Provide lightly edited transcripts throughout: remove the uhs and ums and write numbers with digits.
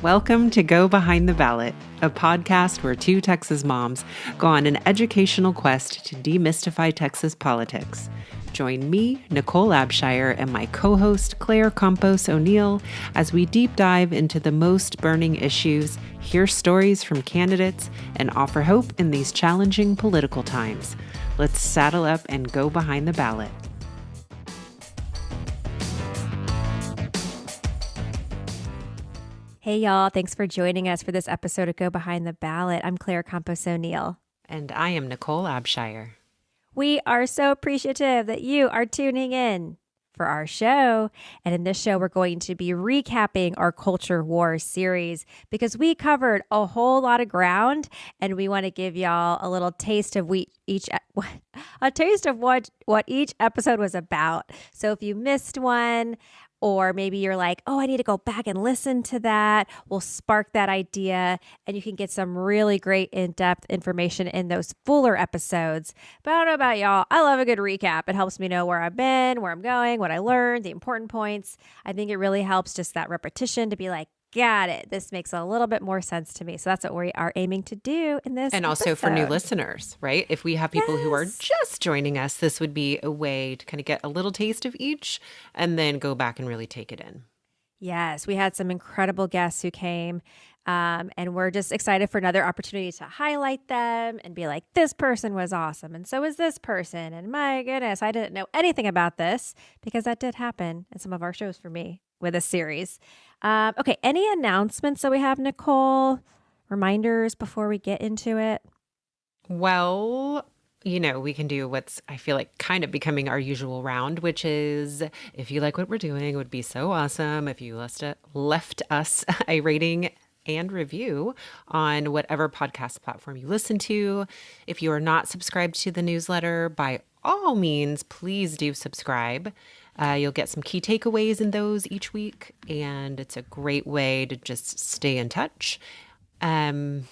Welcome to Go Behind the Ballot, a podcast where two Texas moms go on an educational quest to demystify Texas politics. Join me, Nicole Abshire, and my co-host Claire Campos O'Neill as we deep dive into the most burning issues, hear stories from candidates, and offer hope in these challenging political times. Let's saddle up and go behind the ballot. Hey, y'all. Thanks for joining us for this episode of Go Behind the Ballot. I'm Claire Campos O'Neill. And I am Nicole Abshire. We are so appreciative that you are tuning in for our show. And in this show, we're going to be recapping our Culture War series because we covered a whole lot of ground and we want to give y'all a little taste of what each episode was about. So if you missed one, or maybe you're like, oh, I need to go back and listen to that, we'll spark that idea and you can get some really great in-depth information in those fuller episodes. But I don't know about y'all. I love a good recap. It helps me know where I've been, where I'm going, what I learned, the important points. I think it really helps just that repetition to be like, got it. This makes a little bit more sense to me. So that's what we are aiming to do in this And also for new listeners, right? If we have people who are just joining us, this would be a way to kind of get a little taste of each and then go back and really take it in. Yes, we had some incredible guests who came and we're just excited for another opportunity to highlight them and be like, this person was awesome. And so was this person. And my goodness, I didn't know anything about this because that did happen in some of our shows for me with this series. Okay, any announcements that we have, Nicole? Reminders before we get into it? Well, we can do what's, I feel like, kind of becoming our usual round, which is if you like what we're doing, it would be so awesome if you left us a rating and review on whatever podcast platform you listen to. If you are not subscribed to the newsletter, by all means, please do subscribe. You'll get some key takeaways in those each week, and it's a great way to just stay in touch. I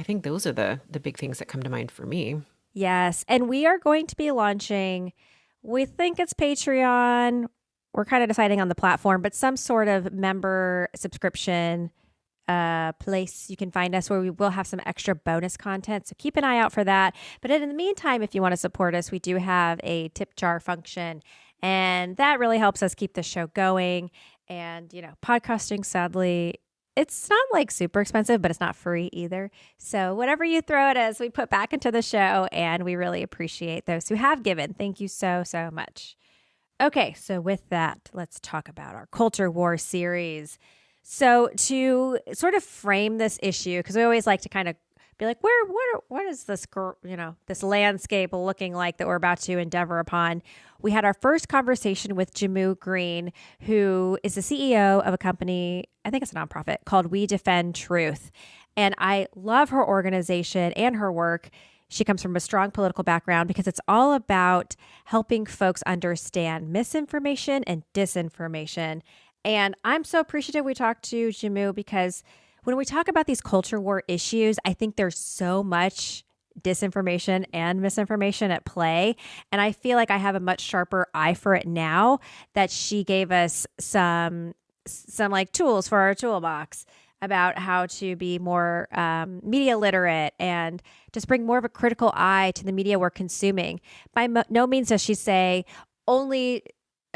think those are the big things that come to mind for me. Yes, and we are going to be launching, we think it's Patreon. We're kind of deciding on the platform, but some sort of member subscription place you can find us where we will have some extra bonus content. So keep an eye out for that. But in the meantime, if you want to support us, we do have a tip jar function. And that really helps us keep the show going. And, podcasting, sadly, it's not like super expensive, but it's not free either. So whatever you throw at us, we put back into the show. And we really appreciate those who have given. Thank you so, so much. Okay, so with that, let's talk about our Culture War series. So to sort of frame this issue, because we always like to kind of be like, what is this, this landscape looking like that we're about to endeavor upon? We had our first conversation with Jamu Green, who is the CEO of a company, I think it's a nonprofit, called We Defend Truth. And I love her organization and her work. She comes from a strong political background because it's all about helping folks understand misinformation and disinformation. And I'm so appreciative we talked to Jamu because when we talk about these culture war issues, I think there's so much disinformation and misinformation at play. And I feel like I have a much sharper eye for it now that she gave us some like tools for our toolbox about how to be more media literate and just bring more of a critical eye to the media we're consuming. By no means does she say only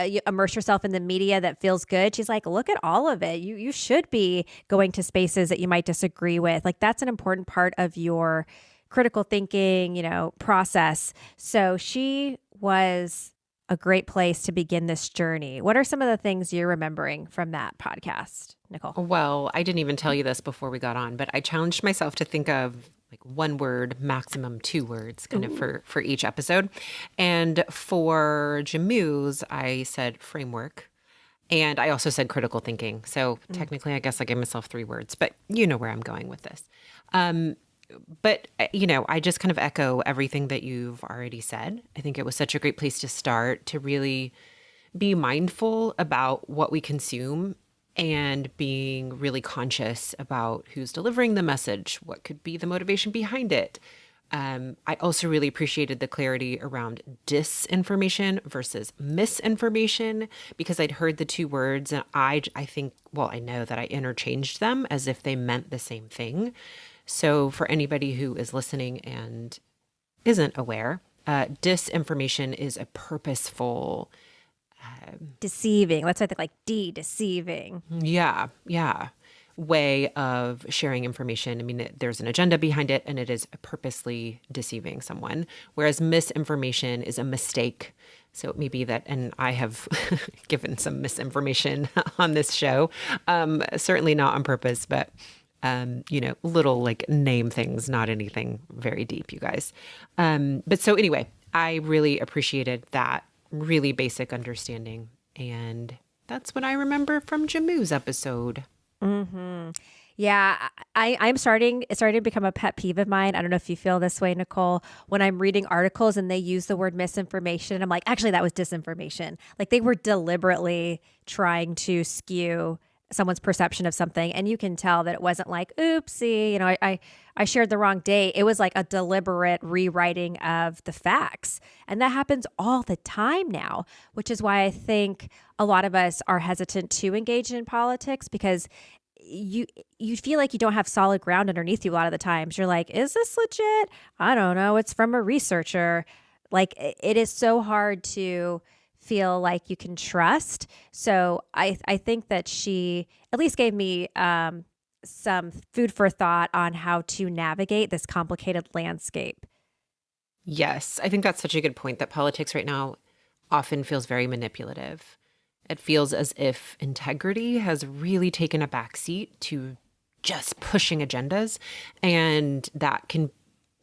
you immerse yourself in the media that feels good. She's like, look at all of it. You should be going to spaces that you might disagree with. Like that's an important part of your critical thinking, process. So she was a great place to begin this journey. What are some of the things you're remembering from that podcast, Nicole? Well, I didn't even tell you this before we got on, but I challenged myself to think of like one word, maximum 2 words kind of for each episode. And for Jamu's, I said framework. And I also said critical thinking. So technically, I guess I gave myself 3 words, but you know where I'm going with this. But, I just kind of echo everything that you've already said. I think it was such a great place to start to really be mindful about what we consume and being really conscious about who's delivering the message, what could be the motivation behind it, I also really appreciated the clarity around disinformation versus misinformation because I'd heard the two words and I think, well, I know that I interchanged them as if they meant the same thing. So for anybody who is listening and isn't aware, disinformation is a purposeful, Deceiving. Let's say like deceiving. yeah, way of sharing information. I mean, there's an agenda behind it and it is purposely deceiving someone, whereas misinformation is a mistake. So it may be that, and I have given some misinformation on this show, certainly not on purpose, but little like name things, not anything very deep, you guys. But so anyway, I really appreciated that really basic understanding. And that's what I remember from Jamu's episode. Yeah, I'm starting. It's starting to become a pet peeve of mine. I don't know if you feel this way, Nicole. When I'm reading articles and they use the word misinformation, I'm like, actually, that was disinformation. Like they were deliberately trying to skew someone's perception of something, and you can tell that it wasn't like, oopsie, I shared the wrong date. It was like a deliberate rewriting of the facts, and that happens all the time now. Which is why I think a lot of us are hesitant to engage in politics because you feel like you don't have solid ground underneath you a lot of the times. You're like, is this legit? I don't know. It's from a researcher. Like it is so hard to feel like you can trust. So I think that she at least gave me some food for thought on how to navigate this complicated landscape. Yes, I think that's such a good point that politics right now often feels very manipulative. It feels as if integrity has really taken a backseat to just pushing agendas, and that can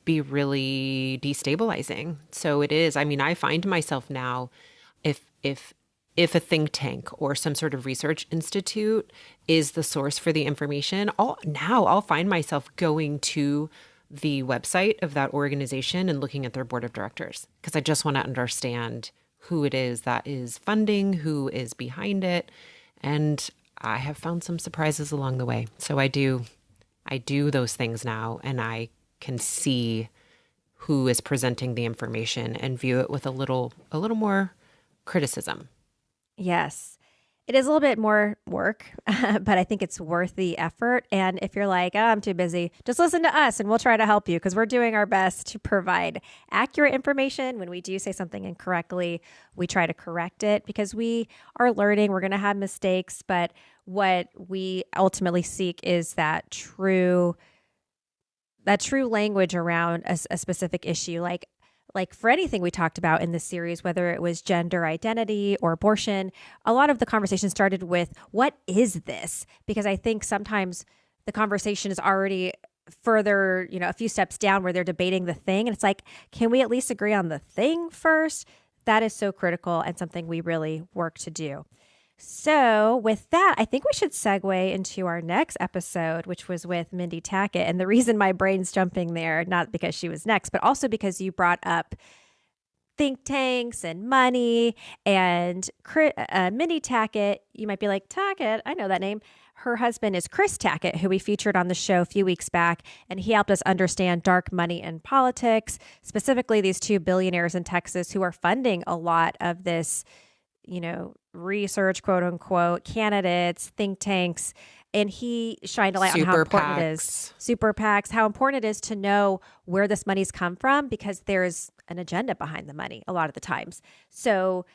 be really destabilizing. So it is. I mean, I find myself now, if a think tank or some sort of research institute is the source for the information, I'll find myself going to the website of that organization and looking at their board of directors because I just want to understand who it is that is funding, who is behind it. And I have found some surprises along the way. So I do those things now, and I can see who is presenting the information and view it with a little more criticism. Yes. It is a little bit more work, but I think it's worth the effort. And if you're like, oh, I'm too busy, just listen to us and we'll try to help you because we're doing our best to provide accurate information. When we do say something incorrectly, we try to correct it because we are learning. We're going to have mistakes, but what we ultimately seek is that true language around a specific issue. Like for anything we talked about in this series, whether it was gender identity or abortion, a lot of the conversation started with, what is this? Because I think sometimes the conversation is already further, a few steps down where they're debating the thing. And it's like, can we at least agree on the thing first? That is so critical and something we really work to do. So with that, I think we should segue into our next episode, which was with Mindy Tackett. And the reason my brain's jumping there, not because she was next, but also because you brought up think tanks and money and Mindy Tackett. You might be like, Tackett, I know that name. Her husband is Chris Tackett, who we featured on the show a few weeks back, and he helped us understand dark money in politics, specifically these two billionaires in Texas who are funding a lot of this research, quote unquote, candidates, think tanks. And he shined a light on how important it is. Super PACs, how important it is to know where this money's come from because there's an agenda behind the money a lot of the times. So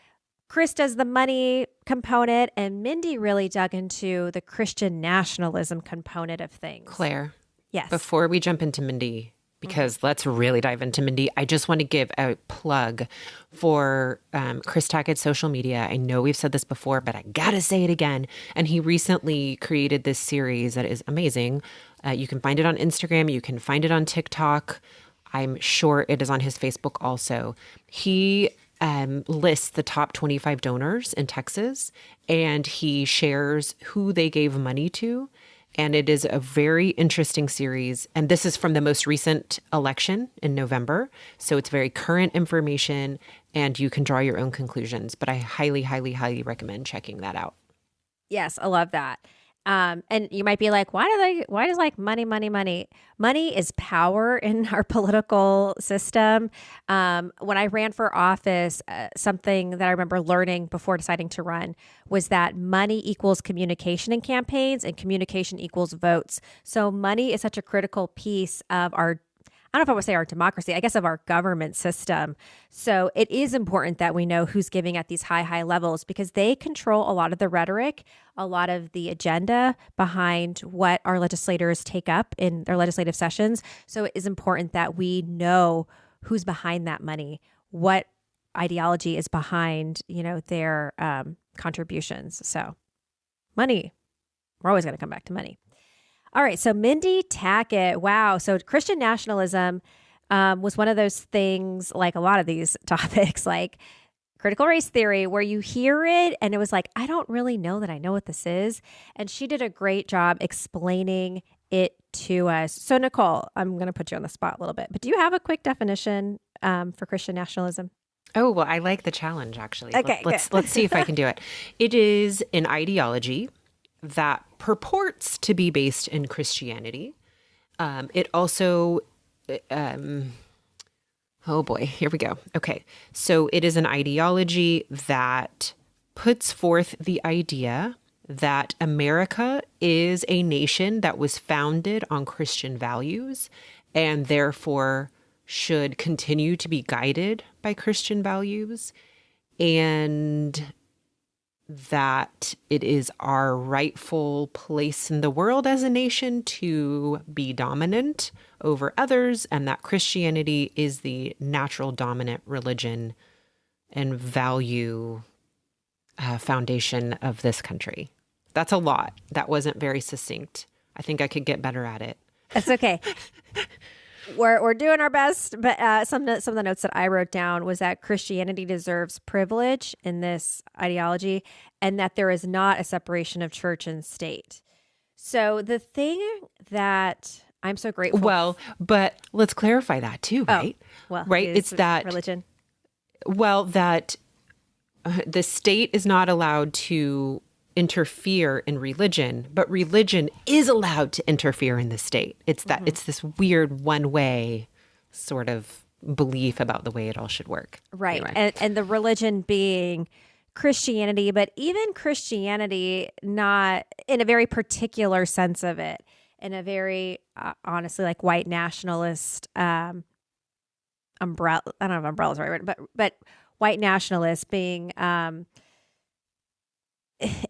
Chris does the money component and Mindy really dug into the Christian nationalism component of things. Claire. Yes. Before we jump into Mindy, because let's really dive into Mindy, I just want to give a plug for Chris Tackett's social media. I know we've said this before, but I got to say it again. And he recently created this series that is amazing. You can find it on Instagram. You can find it on TikTok. I'm sure it is on his Facebook also. He lists the top 25 donors in Texas, and he shares who they gave money to. And it is a very interesting series. And this is from the most recent election in November. So it's very current information and you can draw your own conclusions. But I highly, highly, highly recommend checking that out. Yes, I love that. And you might be like, why does like money, money, money? Money is power in our political system. When I ran for office, something that I remember learning before deciding to run was that money equals communication in campaigns and communication equals votes. So money is such a critical piece of our, I don't know if I would say our democracy, I guess of our government system. So it is important that we know who's giving at these high levels because they control a lot of the rhetoric, a lot of the agenda behind what our legislators take up in their legislative sessions. So it is important that we know who's behind that money, what ideology is behind, their contributions. So money, we're always going to come back to money. All right. So Mindy Tackett. Wow. So Christian nationalism was one of those things, like a lot of these topics, like critical race theory, where you hear it and it was like, I don't really know that I know what this is. And she did a great job explaining it to us. So Nicole, I'm going to put you on the spot a little bit, but do you have a quick definition for Christian nationalism? Oh, well, I like the challenge, actually. Okay, Let's see if I can do it. It is an ideology that purports to be based in Christianity. It also, oh boy, here we go. Okay. So it is an ideology that puts forth the idea that America is a nation that was founded on Christian values and therefore should continue to be guided by Christian values, and that it is our rightful place in the world as a nation to be dominant over others, and that Christianity is the natural dominant religion and value foundation of this country. That's a lot. That wasn't very succinct. I think I could get better at it. That's okay. We're doing our best, but some of the notes that I wrote down was that Christianity deserves privilege in this ideology, and that there is not a separation of church and state. So the thing that I'm so grateful. Well, but let's clarify that too, right? Right. It's that religion. Well, that the state is not allowed to interfere in religion, but religion is allowed to interfere in the state. It's that it's this weird one way sort of belief about the way it all should work. Right. Anyway. And the religion being Christianity, but even Christianity not in a very particular sense of it, in a very honestly like white nationalist umbrella. I don't know if umbrella is the right word, but white nationalists being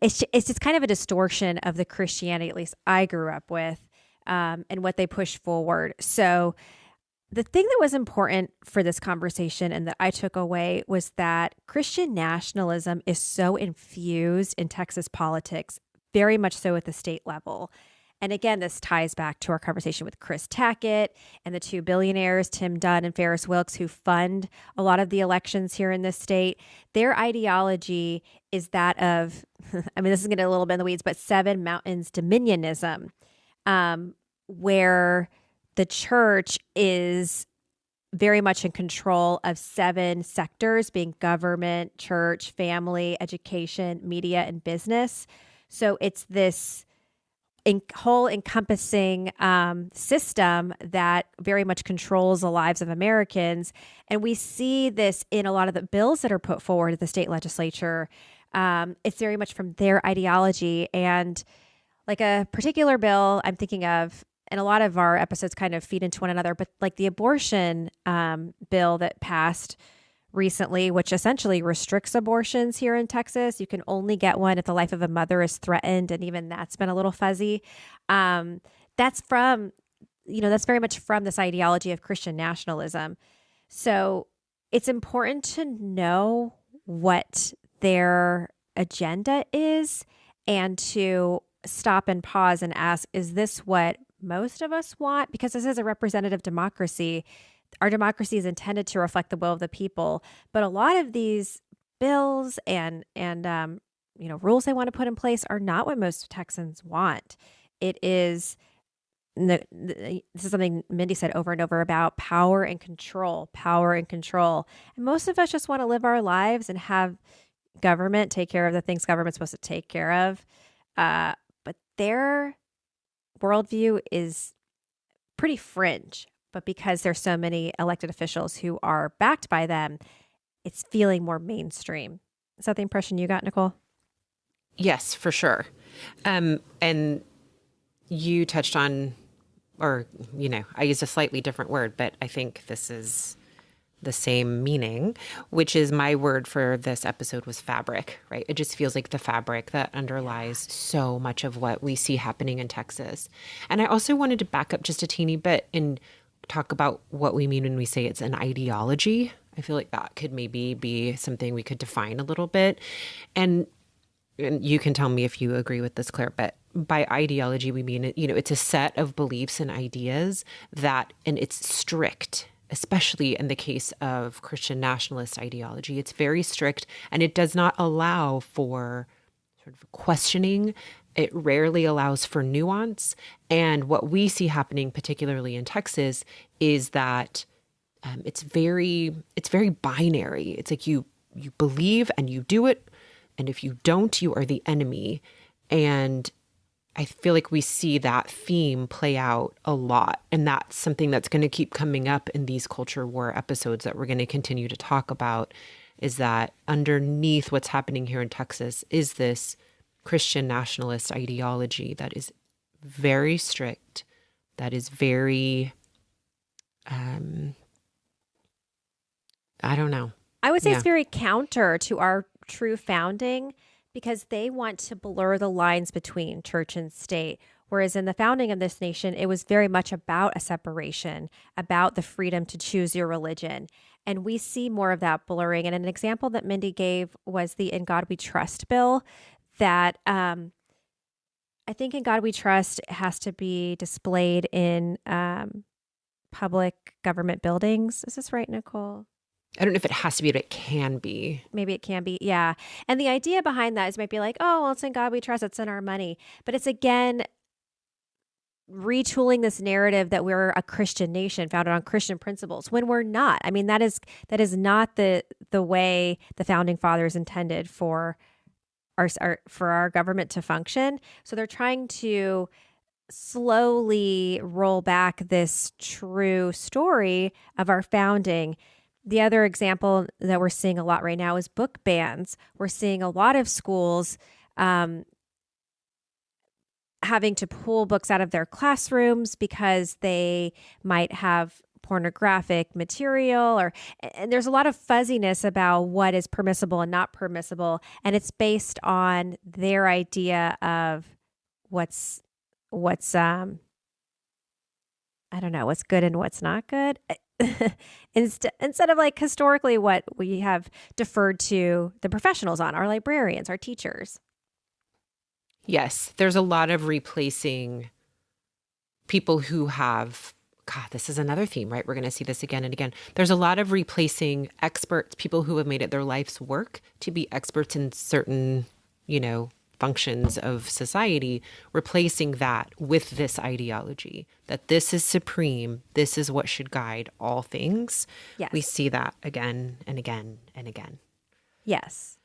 it's just kind of a distortion of the Christianity, at least I grew up with, and what they push forward. So the thing that was important for this conversation and that I took away was that Christian nationalism is so infused in Texas politics, very much so at the state level. And again, this ties back to our conversation with Chris Tackett and the two billionaires, Tim Dunn and Ferris Wilks, who fund a lot of the elections here in this state. Their ideology is that of, I mean, this is going to get a little bit in the weeds, but Seven Mountains Dominionism, where the church is very much in control of 7 sectors, being government, church, family, education, media, and business. So it's this whole encompassing system that very much controls the lives of Americans. And we see this in a lot of the bills that are put forward at the state legislature. It's very much from their ideology. And like a particular bill I'm thinking of, and a lot of our episodes kind of feed into one another, but like the abortion bill that passed recently, which essentially restricts abortions here in Texas. You can only get one if the life of a mother is threatened. And even that's been a little fuzzy. That's from, that's very much from this ideology of Christian nationalism. So it's important to know what their agenda is and to stop and pause and ask, is this what most of us want? Because this is a representative democracy. Our democracy is intended to reflect the will of the people, but a lot of these bills and rules they want to put in place are not what most Texans want. It is this is something Mindy said over and over about power and control, and most of us just want to live our lives and have government take care of the things government's supposed to take care of. But their worldview is pretty fringe, but because there's so many elected officials who are backed by them, it's feeling more mainstream. Is that the impression you got, Nicole? Yes, for sure. And you touched on, or, I used a slightly different word, but I think this is the same meaning, which is my word for this episode was fabric, right? It just feels like the fabric that underlies so much of what we see happening in Texas. And I also wanted to back up just a teeny bit and talk about what we mean when we say it's an ideology. I feel like that could maybe be something we could define a little bit. And you can tell me if you agree with this, Claire, but by ideology, we mean, it's a set of beliefs and ideas and it's strict, especially in the case of Christian nationalist ideology. It's very strict and it does not allow for sort of questioning. It rarely allows for nuance. And what we see happening, particularly in Texas, is that it's very binary. It's like you believe and you do it. And if you don't, you are the enemy. And I feel like we see that theme play out a lot. And that's something that's going to keep coming up in these culture war episodes that we're going to continue to talk about, is that underneath what's happening here in Texas is this Christian nationalist ideology that is very strict, that is very, I don't know. I would say it's very counter to our true founding because they want to blur the lines between church and state. Whereas in the founding of this nation, it was very much about a separation, about the freedom to choose your religion. And we see more of that blurring. And an example that Mindy gave was the In God We Trust bill that I think In God We Trust has to be displayed in public government buildings. Is this right, Nicole? I don't know if it has to be, but it can be. Maybe it can be. Yeah. And the idea behind that is might be like, oh, well, it's in God we trust. It's in our money. But it's again, retooling this narrative that we're a Christian nation founded on Christian principles when we're not. I mean, that is not the way the founding fathers intended for our government to function. So they're trying to slowly roll back this true story of our founding. The other example that we're seeing a lot right now is book bans. We're seeing a lot of schools having to pull books out of their classrooms because they might have pornographic material, and there's a lot of fuzziness about what is permissible and not permissible, and it's based on their idea of what's I don't know, what's good and what's not good. Instead of like historically what we have deferred to the professionals on, our librarians, our teachers. Yes, there's a lot of replacing people who have, God, this is another theme, right? We're going to see this again and again. There's a lot of replacing experts, people who have made it their life's work to be experts in certain, functions of society, replacing that with this ideology that this is supreme, this is what should guide all things. Yes. We see that again and again and again. Yes.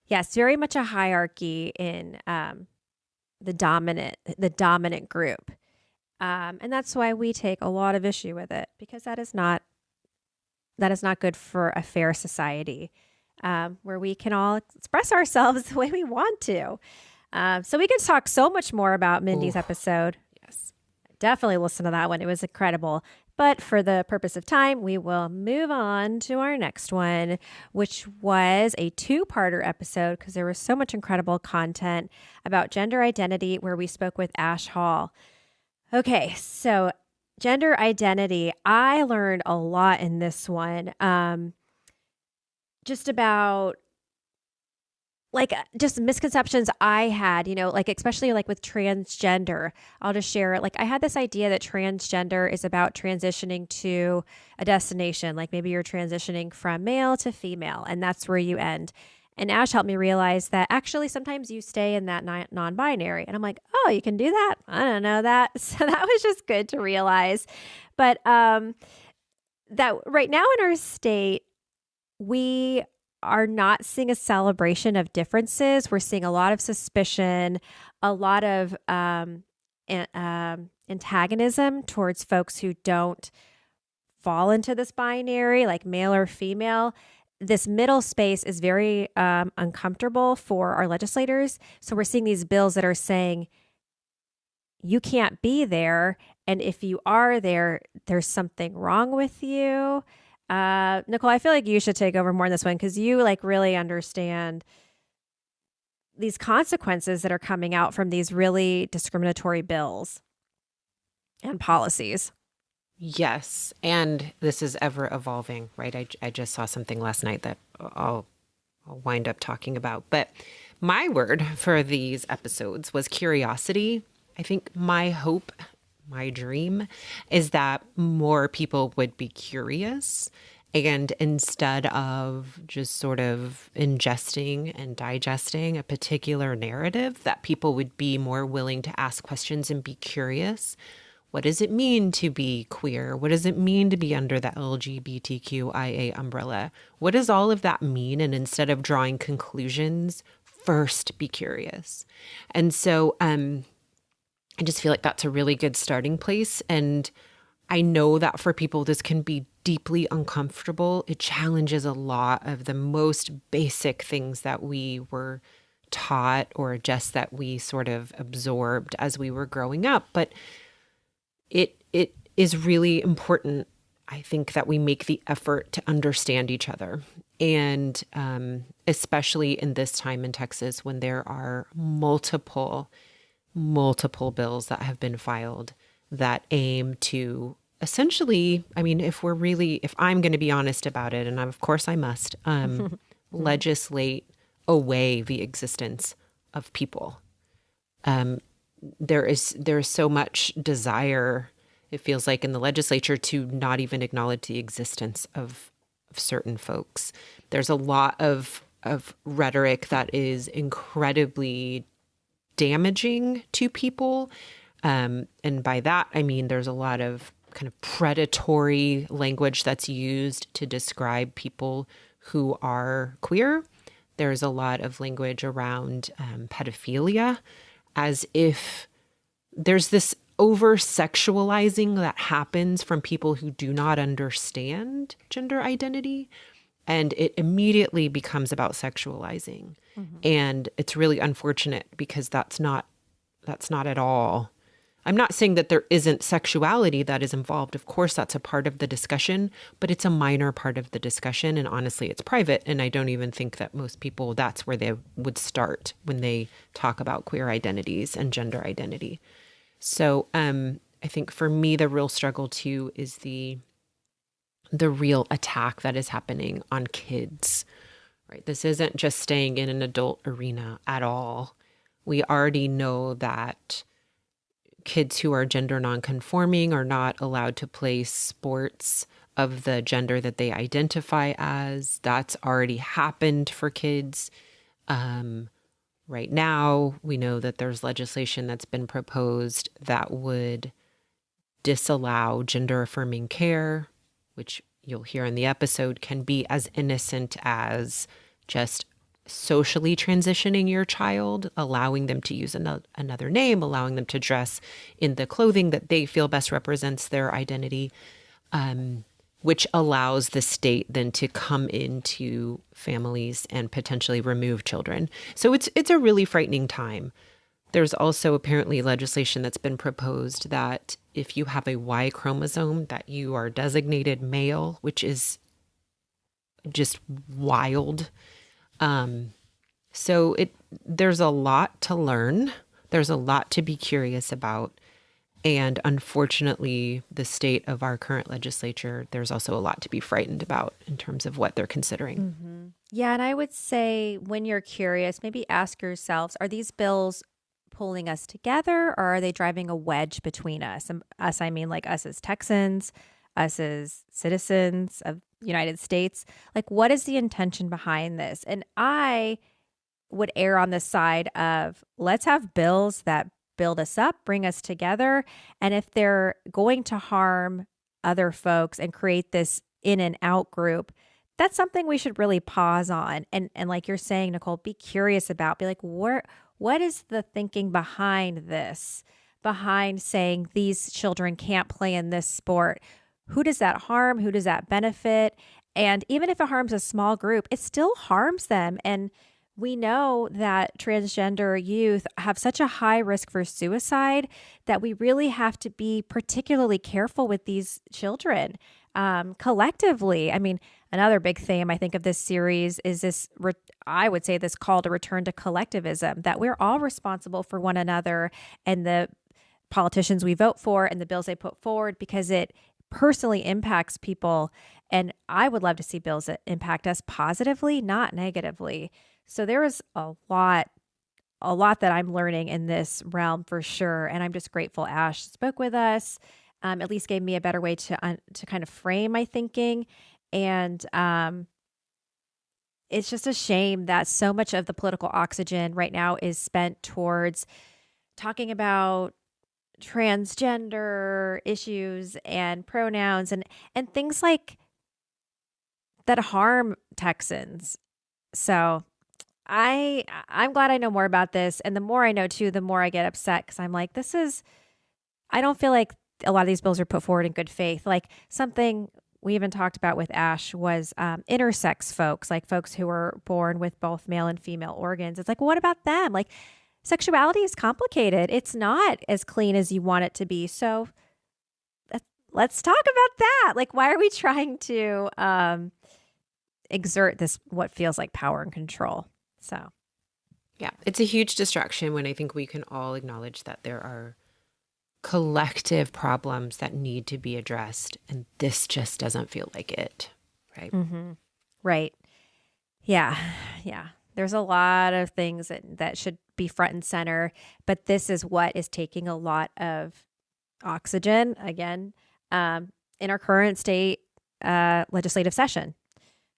Yes, very much a hierarchy in the dominant group. And that's why we take a lot of issue with it, because that is not good for a fair society. Where we can all express ourselves the way we want to. So we could talk so much more about Mindy's episode. Yes. Definitely listen to that one. It was incredible. But for the purpose of time, we will move on to our next one, which was a two-parter episode because there was so much incredible content about gender identity where we spoke with Ash Hall. Okay, so gender identity. I learned a lot in this one. Just about just misconceptions I had, especially with transgender. I'll just share, I had this idea that transgender is about transitioning to a destination. Like maybe you're transitioning from male to female and that's where you end. And Ash helped me realize that actually sometimes you stay in that non-binary. And I'm like, oh, you can do that? I don't know that. So that was just good to realize. But that right now in our state, we are not seeing a celebration of differences. We're seeing a lot of suspicion, a lot of antagonism towards folks who don't fall into this binary, like male or female. This middle space is very uncomfortable for our legislators. So we're seeing these bills that are saying you can't be there. And if you are there, there's something wrong with you. Nicole, I feel like you should take over more on this one because you like really understand these consequences that are coming out from these really discriminatory bills and policies. Yes. And this is ever evolving, right? I just saw something last night that I'll wind up talking about. But my word for these episodes was curiosity. I think my hope, my dream is that more people would be curious. And instead of just sort of ingesting and digesting a particular narrative, that people would be more willing to ask questions and be curious. What does it mean to be queer? What does it mean to be under the LGBTQIA umbrella? What does all of that mean? And instead of drawing conclusions, first be curious. And so I just feel like that's a really good starting place. And I know that for people, this can be deeply uncomfortable. It challenges a lot of the most basic things that we were taught or just that we sort of absorbed as we were growing up. But it is really important, I think, that we make the effort to understand each other. And especially in this time in Texas, when there are multiple bills that have been filed that aim to essentially, I mean, if I'm going to be honest about it, and of course I must, legislate away the existence of people. There's so much desire, it feels like, in the legislature to not even acknowledge the existence of certain folks. There's a lot of rhetoric that is incredibly damaging to people. And by that, I mean, there's a lot of kind of predatory language that's used to describe people who are queer. There's a lot of language around pedophilia, as if there's this over sexualizing that happens from people who do not understand gender identity. And it immediately becomes about sexualizing. Mm-hmm. And it's really unfortunate because that's not at all. I'm not saying that there isn't sexuality that is involved. Of course, that's a part of the discussion, but it's a minor part of the discussion. And honestly, it's private. And I don't even think that most people, that's where they would start when they talk about queer identities and gender identity. So I think for me, the real struggle too is the real attack that is happening on kids, right? This isn't just staying in an adult arena at all. We already know that kids who are gender nonconforming are not allowed to play sports of the gender that they identify as. That's already happened for kids. Right now, we know that there's legislation that's been proposed that would disallow gender affirming care, which you'll hear in the episode can be as innocent as just socially transitioning your child, allowing them to use another name, allowing them to dress in the clothing that they feel best represents their identity, which allows the state then to come into families and potentially remove children. So it's a really frightening time. There's also apparently legislation that's been proposed that if you have a Y chromosome, that you are designated male, which is just wild. So there's a lot to learn. There's a lot to be curious about. And unfortunately, the state of our current legislature, there's also a lot to be frightened about in terms of what they're considering. Mm-hmm. Yeah. And I would say when you're curious, maybe ask yourselves, are these bills pulling us together or are they driving a wedge between us? And us, I mean like us as Texans, us as citizens of the United States. Like, what is the intention behind this? And I would err on the side of let's have bills that build us up, bring us together. And if they're going to harm other folks and create this in and out group, that's something we should really pause on. And like you're saying, Nicole, be curious about, be like, what is the thinking behind this? Behind saying these children can't play in this sport. Who does that harm? Who does that benefit? And even if it harms a small group, it still harms them. And we know that transgender youth have such a high risk for suicide that we really have to be particularly careful with these children collectively. I mean, another big theme I think of this series is I would say this call to return to collectivism, that we're all responsible for one another and the politicians we vote for and the bills they put forward, because it personally impacts people. And I would love to see bills that impact us positively, not negatively. So there is a lot that I'm learning in this realm for sure. And I'm just grateful Ash spoke with us, at least gave me a better way to kind of frame my thinking. And it's just a shame that so much of the political oxygen right now is spent towards talking about transgender issues and pronouns and things like that harm Texans. So I'm glad I know more about this. And the more I know too, the more I get upset, because I'm like, I don't feel like a lot of these bills are put forward in good faith. Like something we even talked about with Ash was intersex folks, like folks who were born with both male and female organs. It's like, what about them? Like sexuality is complicated. It's not as clean as you want it to be. So let's talk about that. Like, why are we trying to exert this, what feels like power and control? So, Yeah, it's a huge distraction when I think we can all acknowledge that there are collective problems that need to be addressed, and this just doesn't feel like it, right? right. Yeah. Yeah. There's a lot of things that should be front and center, but this is what is taking a lot of oxygen again in our current state legislative session.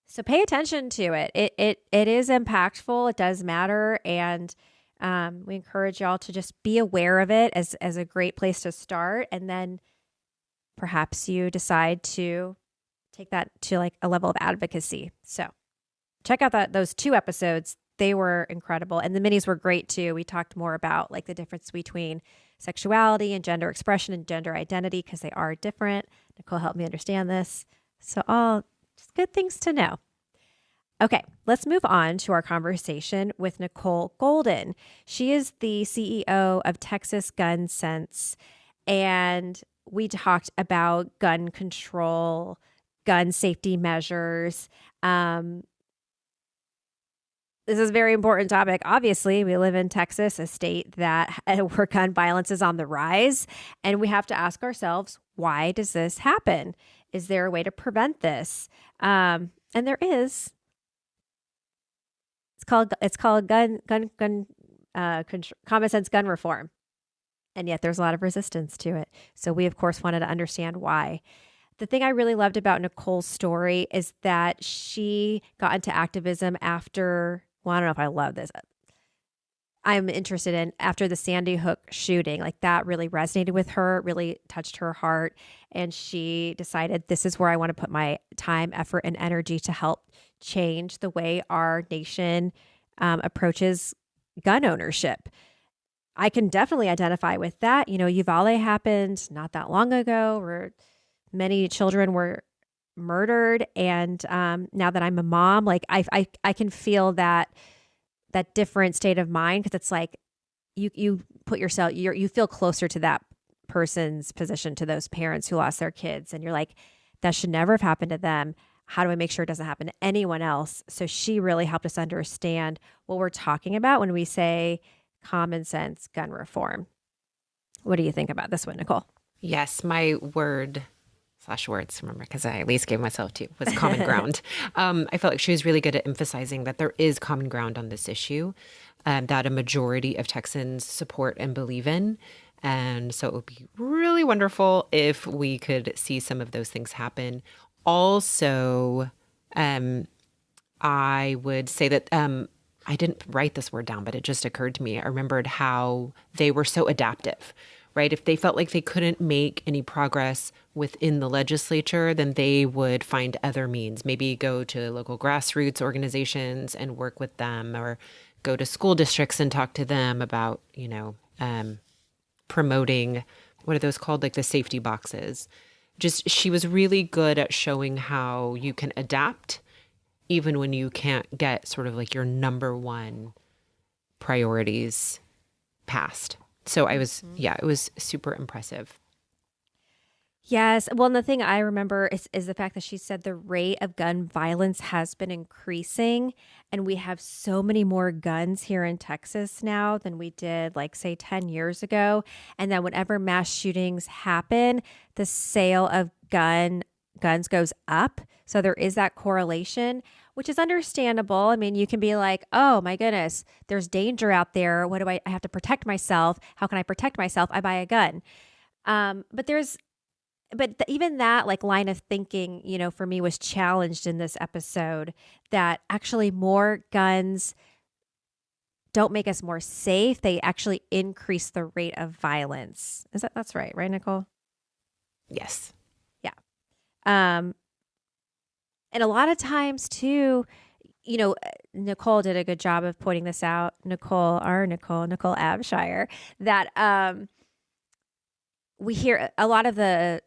So pay attention to it. It is impactful. It does matter, and we encourage y'all to just be aware of it as a great place to start, and then perhaps you decide to take that to like a level of advocacy. So check out those 2 episodes. They were incredible, and the minis were great too. We talked more about like the difference between sexuality and gender expression and gender identity, because they are different. Nicole helped me understand this. So all just good things to know. Okay, let's move on to our conversation with Nicole Golden. She is the CEO of Texas Gun Sense, and we talked about gun control, gun safety measures. This is a very important topic. Obviously, we live in Texas, a state that where gun violence is on the rise, and we have to ask ourselves, why does this happen? Is there a way to prevent this? And there is. It's called common sense gun reform, and yet there's a lot of resistance to it. So we of course wanted to understand why. The thing I really loved about Nicole's story is that she got into activism after. Well, I don't know if I love this. I'm interested in after the Sandy Hook shooting, like that really resonated with her, really touched her heart. And she decided this is where I want to put my time, effort, and energy to help change the way our nation approaches gun ownership. I can definitely identify with that. You know, Uvalde happened not that long ago where many children were murdered. And now that I'm a mom, like I can feel that different state of mind, because it's like you put yourself, you feel closer to that person's position, to those parents who lost their kids, and you're like, that should never have happened to them. How do I make sure it doesn't happen to anyone else? So she really helped us understand what we're talking about when we say common sense gun reform. What do you think about this one, Nicole? Yes, my word slash words, remember, because I at least gave myself 2, was common ground. I felt like she was really good at emphasizing that there is common ground on this issue, that a majority of Texans support and believe in. And so it would be really wonderful if we could see some of those things happen. Also, I would say that I didn't write this word down, but it just occurred to me. I remembered how they were so adaptive, right? If they felt like they couldn't make any progress within the legislature, then they would find other means, maybe go to local grassroots organizations and work with them, or go to school districts and talk to them about, promoting, what are those called? Like the safety boxes. Just, she was really good at showing how you can adapt even when you can't get sort of like your number one priorities passed. So it was super impressive. Yes. Well, and the thing I remember is the fact that she said the rate of gun violence has been increasing. And we have so many more guns here in Texas now than we did, like, say, 10 years ago. And that whenever mass shootings happen, the sale of guns goes up. So there is that correlation, which is understandable. I mean, you can be like, oh my goodness, there's danger out there. What do I have to protect myself? How can I protect myself? I buy a gun. But even that, like, line of thinking, for me was challenged in this episode, that actually more guns don't make us more safe. They actually increase the rate of violence. That's right, Nicole? Yes. Yeah. Um, and a lot of times too, Nicole did a good job of pointing this out. Nicole Abshire, that we hear a lot of the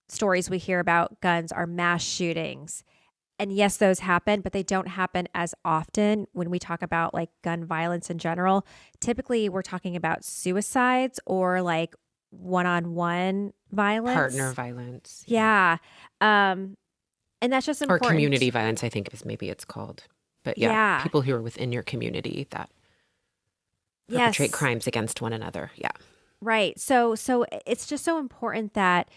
stories we hear about guns are mass shootings. And yes, those happen, but they don't happen as often when we talk about, like, gun violence in general. Typically, we're talking about suicides or like one-on-one Partner violence. violence. Yeah. And that's just Or important. community violence, I think is maybe it's called. But yeah, Yeah. people who are within your community that perpetrate Yes. crimes against one another. Yeah. Right. So it's just so important that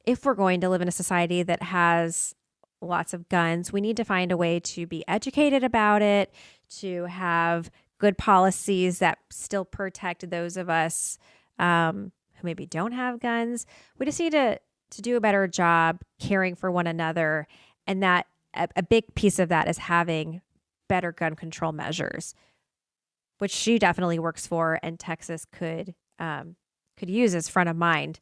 if we're going to live in a society that has lots of guns, we need to find a way to be educated about it, to have good policies that still protect those of us who maybe don't have guns. We just need to do a better job caring for one another. And that a big piece of that is having better gun control measures, which she definitely works for, and Texas could use as front of mind.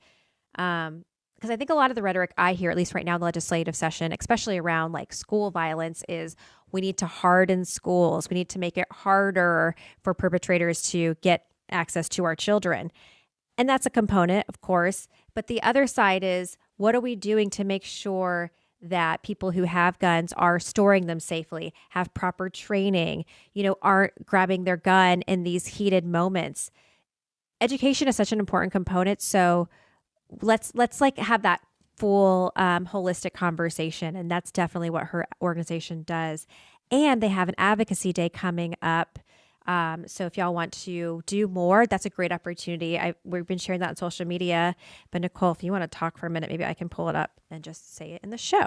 Because I think a lot of the rhetoric I hear, at least right now in the legislative session, especially around like school violence, is we need to harden schools. We need to make it harder for perpetrators to get access to our children. And that's a component, of course. But the other side is, what are we doing to make sure that people who have guns are storing them safely, have proper training, aren't grabbing their gun in these heated moments? Education is such an important component. So let's like have that full holistic conversation. And that's definitely what her organization does. And they have an advocacy day coming up. So if y'all want to do more, that's a great opportunity. We've been sharing that on social media. But Nicole, if you want to talk for a minute, maybe I can pull it up and just say it in the show.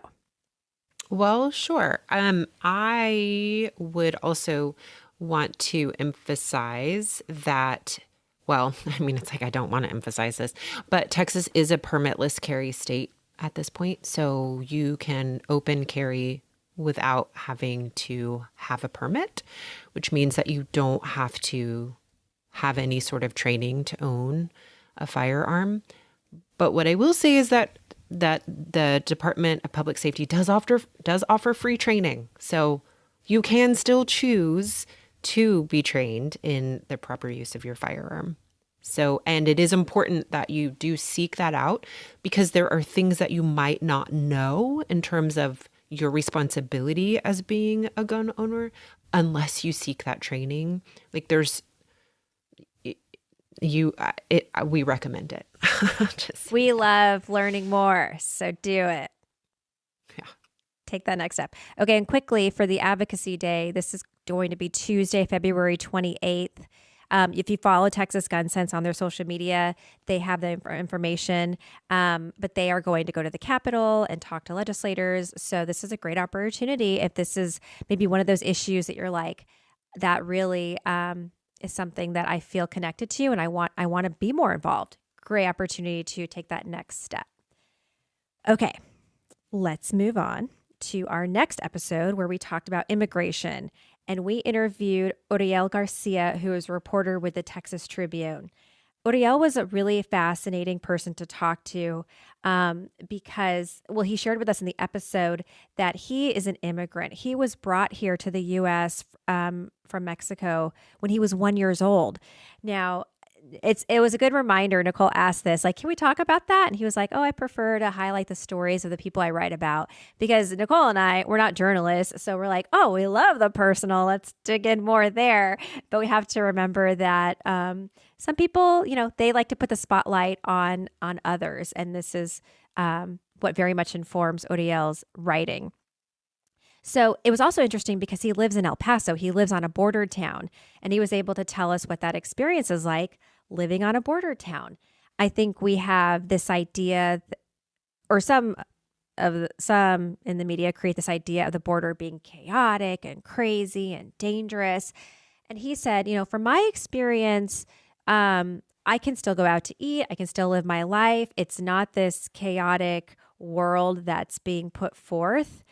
Well, sure. I would also want to emphasize that, well, I mean, it's like I don't want to emphasize this, but Texas is a permitless carry state at this point. So you can open carry without having to have a permit, which means that you don't have to have any sort of training to own a firearm. But what I will say is that the Department of Public Safety does offer free training. So you can still choose to be trained in the proper use of your firearm. So, and it is important that you do seek that out, because there are things that you might not know in terms of your responsibility as being a gun owner unless you seek that training. Like we recommend it. We love learning more, so do it. Yeah. Take that next step. Okay, and quickly for the advocacy day, this is going to be Tuesday, February 28th. If you follow Texas Gun Sense on their social media, they have the information, but they are going to go to the Capitol and talk to legislators. So this is a great opportunity. If this is maybe one of those issues that you're like, that really is something that I feel connected to, and I want to be more involved. Great opportunity to take that next step. Okay, let's move on to our next episode, where we talked about immigration, and we interviewed Oriel Garcia, who is a reporter with the Texas Tribune. Uriel was a really fascinating person to talk to because, well, he shared with us in the episode that he is an immigrant. He was brought here to the U.S. From Mexico when he was 1 year old. Now, it was a good reminder. Nicole asked this, like, can we talk about that? And he was like, oh, I prefer to highlight the stories of the people I write about because Nicole and we're not journalists. So we're like, oh, we love the personal. Let's dig in more there. But we have to remember that some people, they like to put the spotlight on others. And this is what very much informs Uriel's writing. So it was also interesting because he lives in El Paso. He lives on a border town, and he was able to tell us what that experience is like living on a border town. I think we have this idea, or some in the media create this idea of the border being chaotic and crazy and dangerous. And he said, from my experience, I can still go out to eat. I can still live my life. It's not this chaotic world that's being put forth.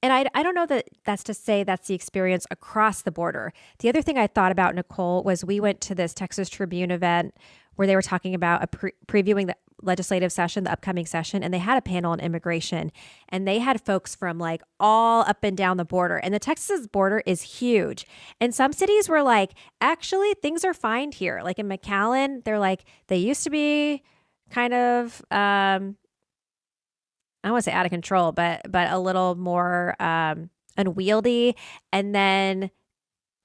And I don't know that that's to say that's the experience across the border. The other thing I thought about, Nicole, was we went to this Texas Tribune event where they were talking about previewing the legislative session, the upcoming session, and they had a panel on immigration. And they had folks from like all up and down the border. And the Texas border is huge. And some cities were like, actually, things are fine here. Like in McAllen, they're like, they used to be kind of I don't want to say out of control, but a little more unwieldy. And then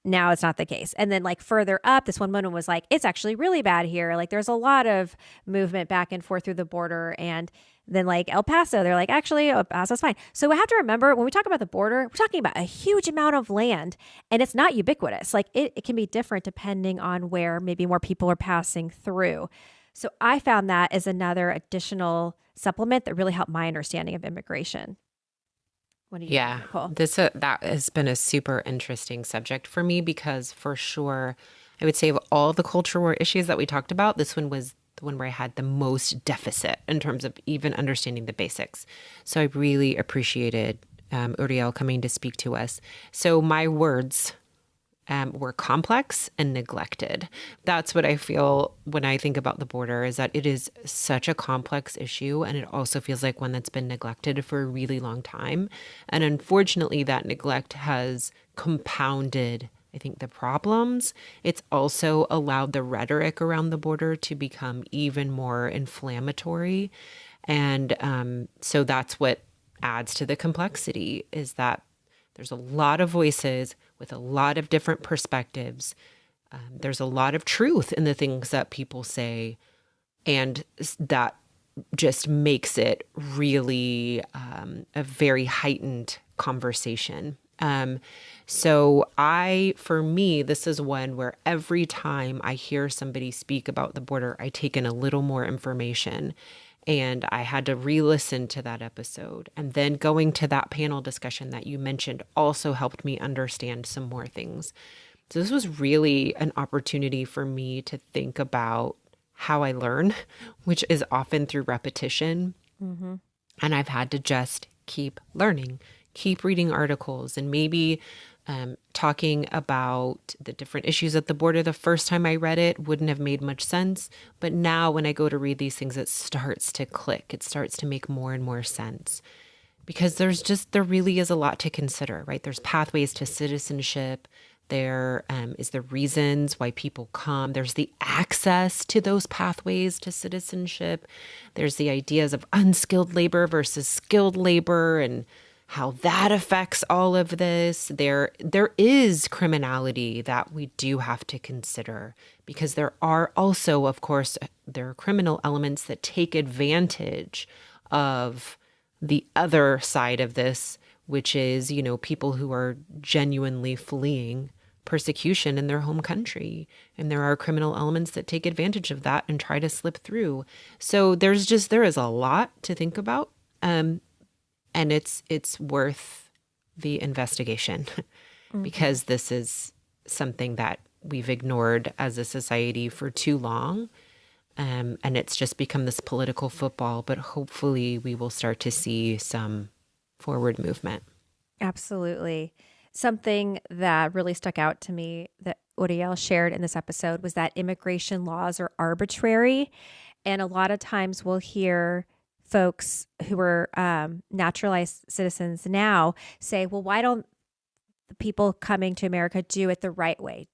now it's not the case. And then like further up, this one woman was like, it's actually really bad here. Like there's a lot of movement back and forth through the border. And then like El Paso, they're like, actually, El Paso's fine. So we have to remember when we talk about the border, we're talking about a huge amount of land and it's not ubiquitous. Like it can be different depending on where maybe more people are passing through. So I found that as another additional supplement that really helped my understanding of immigration. What do you think, Yeah, Nicole? this that has been a super interesting subject for me because for sure, I would say of all the culture war issues that we talked about, this one was the one where I had the most deficit in terms of even understanding the basics. So I really appreciated Uriel coming to speak to us. So my words were complex and neglected. That's what I feel when I think about the border is that it is such a complex issue. And it also feels like one that's been neglected for a really long time. And unfortunately, that neglect has compounded, I think, the problems. It's also allowed the rhetoric around the border to become even more inflammatory. And so that's what adds to the complexity is that there's a lot of voices with a lot of different perspectives. There's a lot of truth in the things that people say, and that just makes it really a very heightened conversation. For me, this is one where every time I hear somebody speak about the border, I take in a little more information. And I had to re-listen to that episode. And then going to that panel discussion that you mentioned also helped me understand some more things. So this was really an opportunity for me to think about how I learn, which is often through repetition. Mm-hmm. And I've had to just keep learning, keep reading articles, and maybe talking about the different issues at the border. The first time I read it wouldn't have made much sense. But now when I go to read these things, it starts to click. It starts to make more and more sense. Because there really is a lot to consider, right? There's pathways to citizenship. There is the reasons why people come. There's the access to those pathways to citizenship. There's the ideas of unskilled labor versus skilled labor and how that affects all of this. There is criminality that we do have to consider because there are also, of course, there are criminal elements that take advantage of the other side of this, which is, people who are genuinely fleeing persecution in their home country. And there are criminal elements that take advantage of that and try to slip through. So there is a lot to think about. And it's worth the investigation because this is something that we've ignored as a society for too long. And it's just become this political football, but hopefully we will start to see some forward movement. Absolutely. Something that really stuck out to me that Uriel shared in this episode was that immigration laws are arbitrary. And a lot of times we'll hear folks who are naturalized citizens now say, well, why don't the people coming to America do it the right way?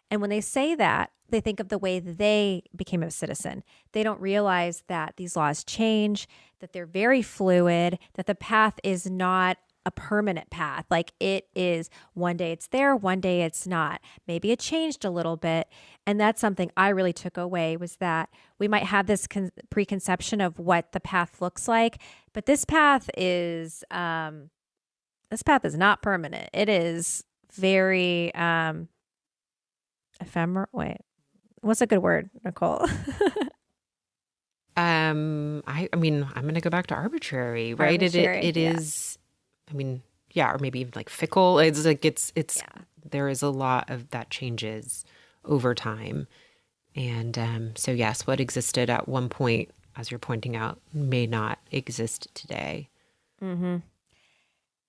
And when they say that, they think of the way they became a citizen. They don't realize that these laws change, that they're very fluid, that the path is not a permanent path. Like it is one day it's there, one day it's not. Maybe it changed a little bit. And that's something I really took away was that we might have this preconception of what the path looks like, but this path is not permanent. It is very ephemeral. Wait, what's a good word, Nicole? I mean, I'm going to go back to arbitrary, right? Arbitrary, It is, I mean, yeah, or maybe even like fickle. It's like, there is a lot of that changes over time. And so yes, what existed at one point, as you're pointing out, may not exist today. Mm-hmm.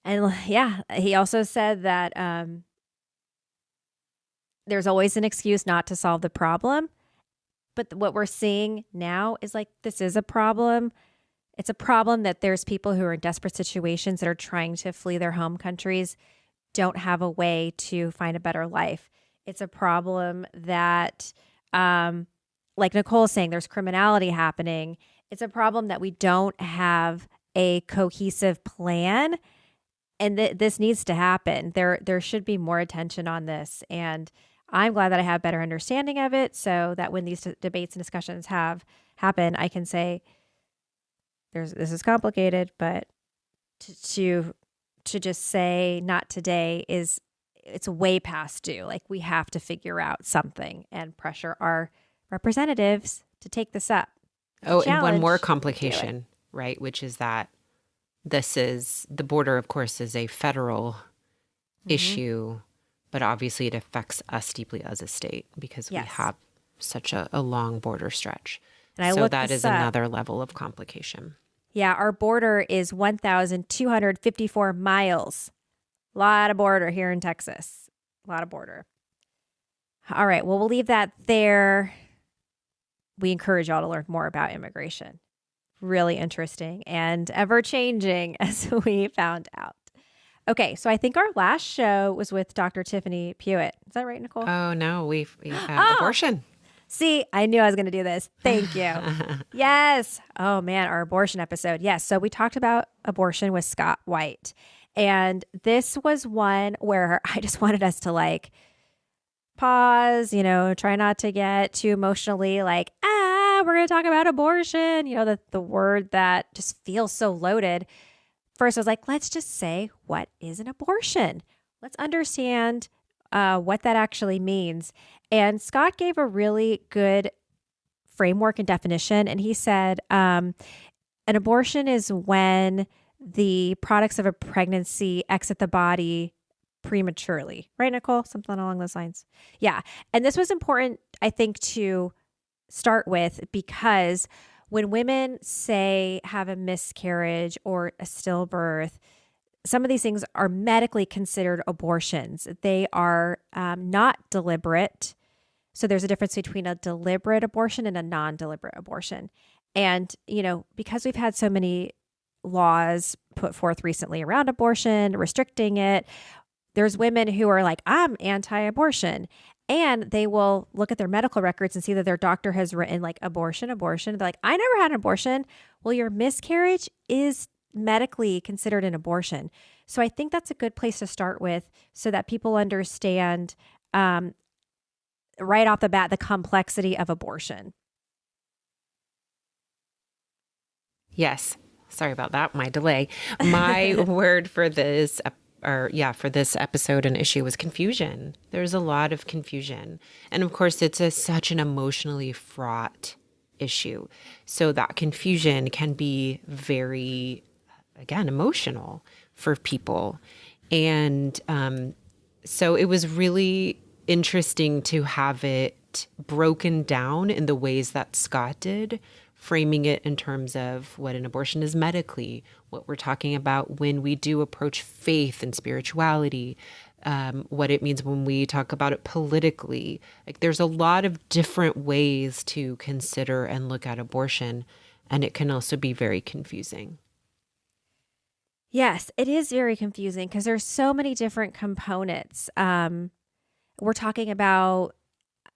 And yeah, he also said that there's always an excuse not to solve the problem. But what we're seeing now is like, this is a problem. It's a problem that there's people who are in desperate situations that are trying to flee their home countries, don't have a way to find a better life. It's a problem that, like Nicole is saying, there's criminality happening. It's a problem that we don't have a cohesive plan. And this needs to happen. There should be more attention on this. And I'm glad that I have better understanding of it so that when these debates and discussions happen, I can say, this is complicated, but to just say not today it's way past due. Like we have to figure out something and pressure our representatives to take this up. Oh, and one more complication, right? Which is that the border, of course, is a federal issue, but obviously it affects us deeply as a state because we have such a long border stretch. And so that is another level of complication. Yeah, our border is 1,254 miles. A lot of border here in Texas. A lot of border. All right, well, we'll leave that there. We encourage y'all to learn more about immigration. Really interesting and ever changing, as we found out. Okay, so I think our last show was with Dr. Tiffany Pewitt. Is that right, Nicole? Oh, no, we have abortion. See, I knew I was going to do this. Thank you. Yes. Oh, man, our abortion episode. Yes. So we talked about abortion with Scott White. And this was one where I just wanted us to like pause, try not to get too emotionally like, we're going to talk about abortion. The word that just feels so loaded. First, I was like, let's just say, what is an abortion? Let's understand what that actually means. And Scott gave a really good framework and definition. And he said, an abortion is when the products of a pregnancy exit the body prematurely. Right, Nicole? Something along those lines. Yeah. And this was important, I think, to start with because when women say have a miscarriage or a stillbirth, some of these things are medically considered abortions. They are not deliberate. So there's a difference between a deliberate abortion and a non-deliberate abortion. And, because we've had so many laws put forth recently around abortion, restricting it, there's women who are like, I'm anti-abortion. And they will look at their medical records and see that their doctor has written like abortion. They're like, I never had an abortion. Well, your miscarriage is medically considered an abortion. So I think that's a good place to start with so that people understand right off the bat the complexity of abortion. Yes. Sorry about that. My delay. My word for this for this episode and issue was confusion. There's a lot of confusion. And of course, it's such an emotionally fraught issue. So that confusion can be very, again, emotional for people. And so it was really interesting to have it broken down in the ways that Scott did, framing it in terms of what an abortion is medically, what we're talking about when we do approach faith and spirituality, what it means when we talk about it politically. Like there's a lot of different ways to consider and look at abortion, and it can also be very confusing. Yes, it is very confusing because there's so many different components. We're talking about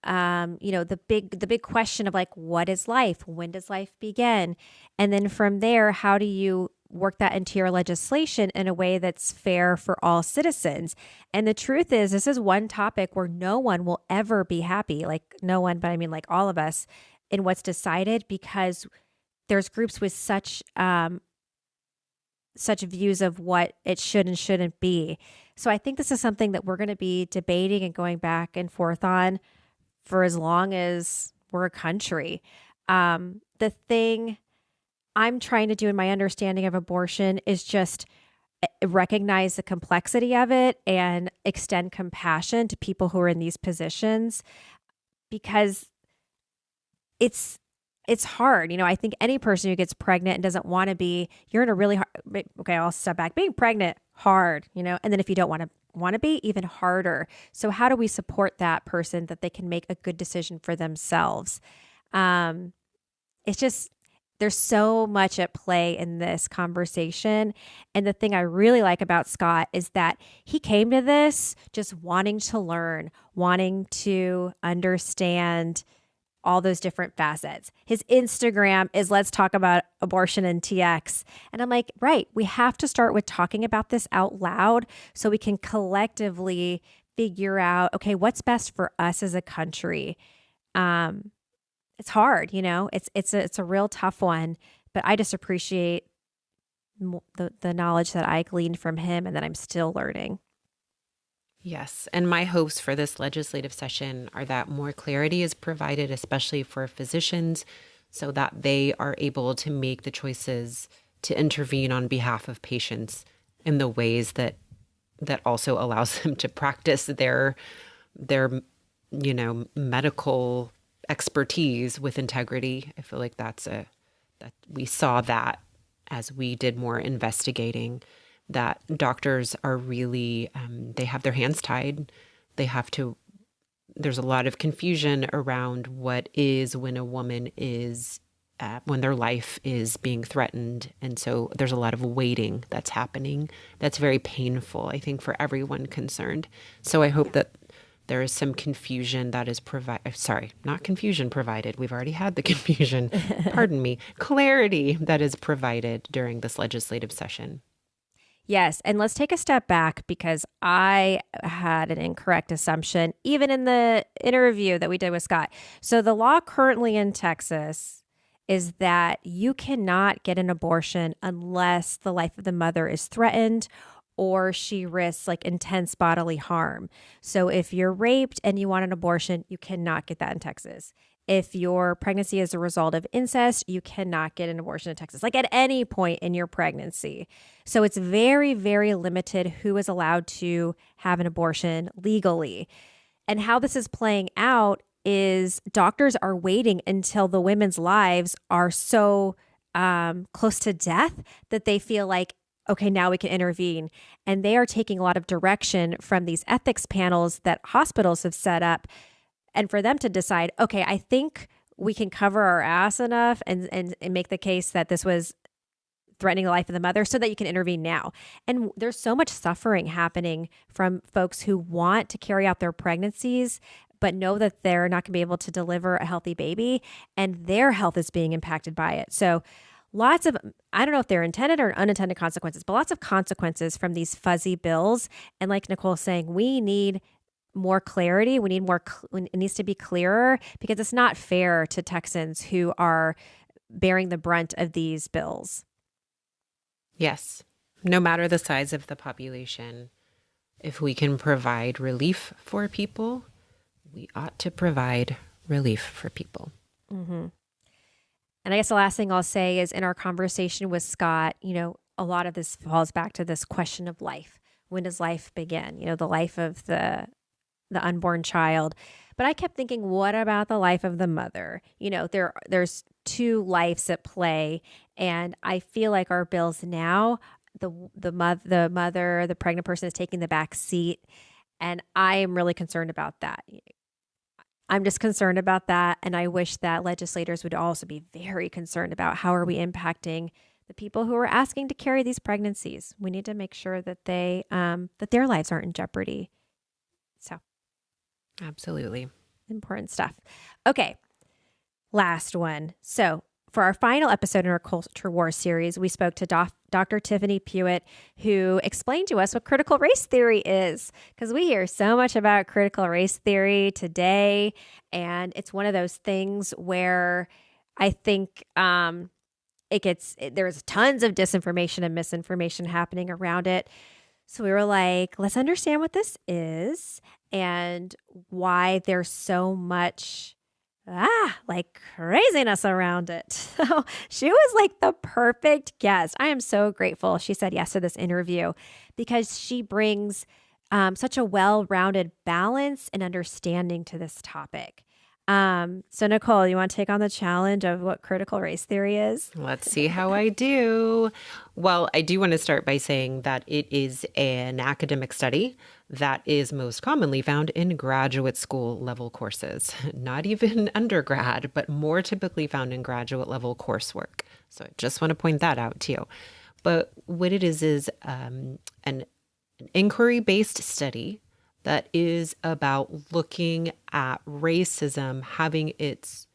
the big question of like, what is life? When does life begin? And then from there, how do you work that into your legislation in a way that's fair for all citizens? And the truth is, this is one topic where no one will ever be happy. Like no one, but I mean like all of us in what's decided, because there's groups with such views of what it should and shouldn't be. So I think this is something that we're going to be debating and going back and forth on for as long as we're a country. The thing I'm trying to do in my understanding of abortion is just recognize the complexity of it and extend compassion to people who are in these positions, because it's it's hard. I think any person who gets pregnant and doesn't want to be, you're in a really hard, okay, I'll step back. Being pregnant, hard, and then if you don't want to be, even harder. So how do we support that person that they can make a good decision for themselves? It's just, there's so much at play in this conversation. And the thing I really like about Scott is that he came to this just wanting to learn, wanting to understand all those different facets. His Instagram is let's talk about abortion and TX. And I'm like, right, we have to start with talking about this out loud so we can collectively figure out, okay, what's best for us as a country. It's hard, it's a real tough one, but I just appreciate the knowledge that I gleaned from him and that I'm still learning. Yes. And my hopes for this legislative session are that more clarity is provided, especially for physicians, so that they are able to make the choices to intervene on behalf of patients in the ways that also allows them to practice their medical expertise with integrity. I feel like that we saw that as we did more investigating, that doctors are really, they have their hands tied. There's a lot of confusion around what is when a woman is, when their life is being threatened. And so there's a lot of waiting that's happening. That's very painful, I think, for everyone concerned. So I hope that there is some confusion that is not confusion provided. We've already had the confusion. Pardon me. Clarity that is provided during this legislative session. Yes. And let's take a step back because I had an incorrect assumption, even in the interview that we did with Scott. So the law currently in Texas is that you cannot get an abortion unless the life of the mother is threatened or she risks like intense bodily harm. So if you're raped and you want an abortion, you cannot get that in Texas. If your pregnancy is a result of incest, you cannot get an abortion in Texas, like at any point in your pregnancy. So it's very, very limited who is allowed to have an abortion legally. And how this is playing out is doctors are waiting until the women's lives are so close to death that they feel like, okay, now we can intervene. And they are taking a lot of direction from these ethics panels that hospitals have set up, and for them to decide, okay, I think we can cover our ass enough and make the case that this was threatening the life of the mother so that you can intervene now. And there's so much suffering happening from folks who want to carry out their pregnancies, but know that they're not going to be able to deliver a healthy baby and their health is being impacted by it. So lots of, I don't know if they're intended or unintended consequences, but lots of consequences from these fuzzy bills. And like Nicole's saying, we need more clarity. We need more, it needs to be clearer because it's not fair to Texans who are bearing the brunt of these bills. Yes. No matter the size of the population, if we can provide relief for people, we ought to provide relief for people. Mm-hmm. And I guess the last thing I'll say is in our conversation with Scott, a lot of this falls back to this question of life. When does life begin? The life of the unborn child. But I kept thinking, what about the life of the mother? There's two lives at play. And I feel like our bills now, the mother, the pregnant person is taking the back seat. And I am really concerned about that. I'm just concerned about that. And I wish that legislators would also be very concerned about how are we impacting the people who are asking to carry these pregnancies. We need to make sure that that their lives aren't in jeopardy. So Absolutely. important stuff. Okay, last one. So for our final episode in our Culture War series, we spoke to Dr. Tiffany Pewitt, who explained to us what critical race theory is, because we hear so much about critical race theory today. And it's one of those things where I think there's tons of disinformation and misinformation happening around it. So we were like, let's understand what this is and why there's so much like craziness around it. So she was like the perfect guest. I am so grateful she said yes to this interview because she brings such a well-rounded balance and understanding to this topic. So Nicole, you want to take on the challenge of what critical race theory is? Let's see how I do. Well, I do want to start by saying that it is an academic study that is most commonly found in graduate school level courses, not even undergrad, but more typically found in graduate level coursework. So I just want to point that out to you. But what it is an inquiry-based study that is about looking at racism having its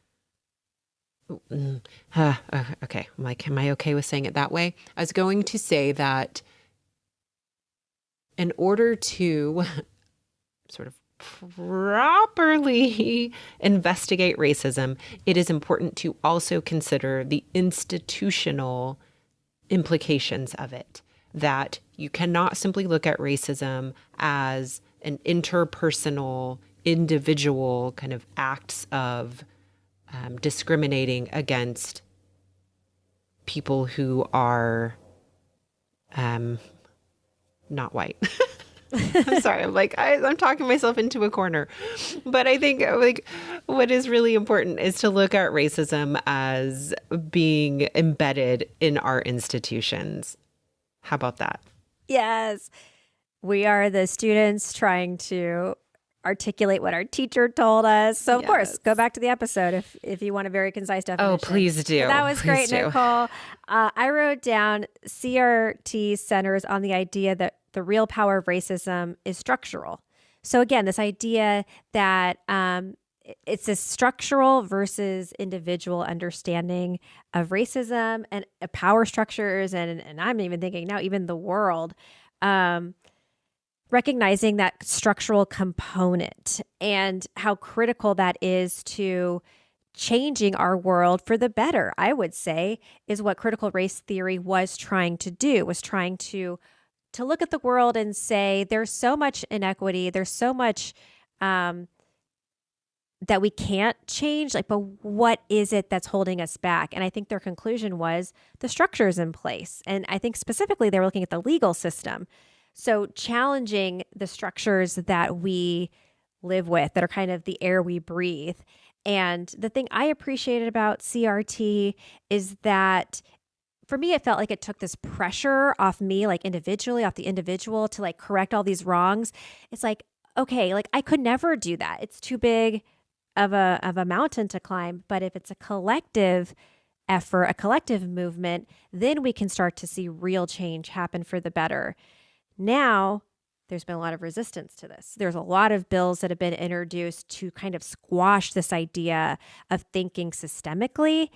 okay. I'm like, am I okay with saying it that way? I was going to say that in order to sort of properly investigate racism, it is important to also consider the institutional implications of it. That you cannot simply look at racism as an interpersonal, individual kind of acts of discriminating against people who are not white. I'm sorry. I'm talking myself into a corner. But I think like what is really important is to look at racism as being embedded in our institutions. How about that? Yes. We are the students trying to articulate what our teacher told us. So of course, go back to the episode if you want a very concise definition. Oh, please do. But that was great, Nicole. I wrote down CRT centers on the idea that the real power of racism is structural. So again, this idea that it's a structural versus individual understanding of racism and power structures, and I'm even thinking now even the world. Recognizing that structural component and how critical that is to changing our world for the better, I would say, is what critical race theory was trying to do, was trying to look at the world and say, there's so much inequity, there's so much that we can't change, like, but what is it that's holding us back? And I think their conclusion was the structures in place. And I think specifically they were looking at the legal system. So challenging the structures that we live with, that are kind of the air we breathe. And the thing I appreciated about CRT is that for me, it felt like it took this pressure off me, like individually, off the individual to like correct all these wrongs. It's like, okay, like I could never do that. It's too big of a mountain to climb. But if it's a collective effort, a collective movement, then we can start to see real change happen for the better. Now, there's been a lot of resistance to this. There's a lot of bills that have been introduced to kind of squash this idea of thinking systemically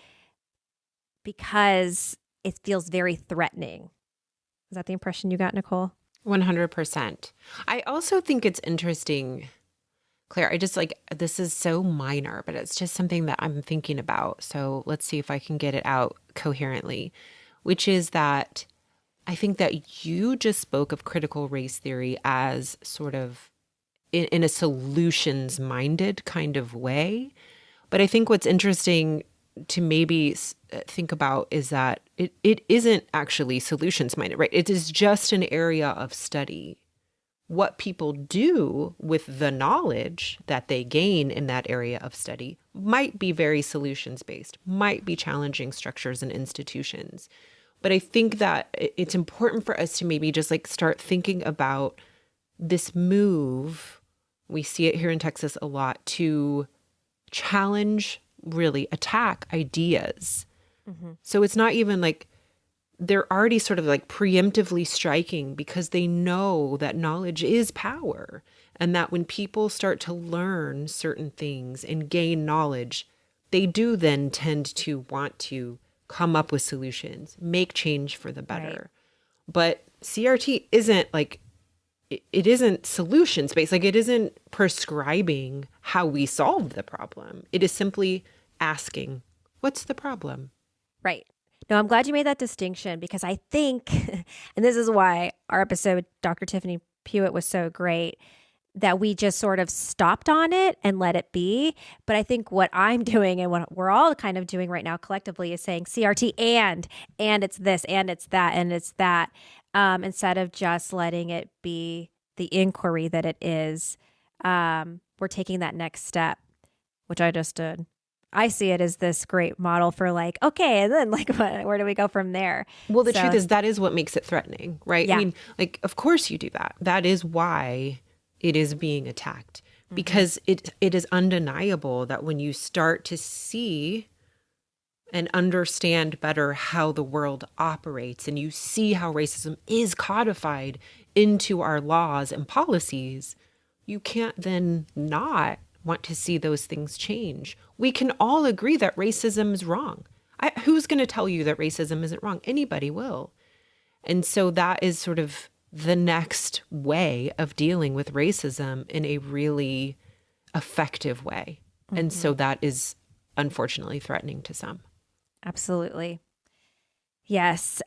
because it feels very threatening. Is that the impression you got, Nicole? 100%. I also think it's interesting, Claire, I just like, this is so minor, but it's just something that I'm thinking about. So let's see if I can get it out coherently, which is that I think that you just spoke of critical race theory as sort of in a solutions-minded kind of way. But I think what's interesting to maybe think about is that it isn't actually solutions-minded, right? It is just an area of study. What people do with the knowledge that they gain in that area of study might be very solutions-based, might be challenging structures and institutions. But I think that it's important for us to maybe just like start thinking about this move, we see it here in Texas a lot, to challenge, really attack ideas. Mm-hmm. So it's not even like they're already sort of like preemptively striking because they know that knowledge is power. And that when people start to learn certain things and gain knowledge, they do then tend to want to come up with solutions, make change for the Right. better. But CRT isn't like, it isn't solutions based. Like, it isn't prescribing how we solve the problem. It is simply asking, what's the problem? Right. No, I'm glad you made that distinction because I think, and this is why our episode, Dr. Tiffany Pewitt, was so great, that we just sort of stopped on it and let it be. But I think what I'm doing and what we're all kind of doing right now collectively is saying CRT and it's this and it's that and it's that, instead of just letting it be the inquiry that it is. We're taking that next step, which I just did. I see it as this great model for like, okay, and then like, where do we go from there? Well, the truth So, is that is what makes it threatening, right? I yeah. mean, like, of course you do that. That is why it is being attacked, Mm-hmm. because it is undeniable that when you start to see and understand better how the world operates, and you see how racism is codified into our laws and policies, you can't then not want to see those things change. We can all agree that racism is wrong. Who's going to tell you that racism isn't wrong? Anybody will. And so that is sort of the next way of dealing with racism in a really effective way. And Mm-hmm. so that is unfortunately threatening to some. Absolutely. Yes.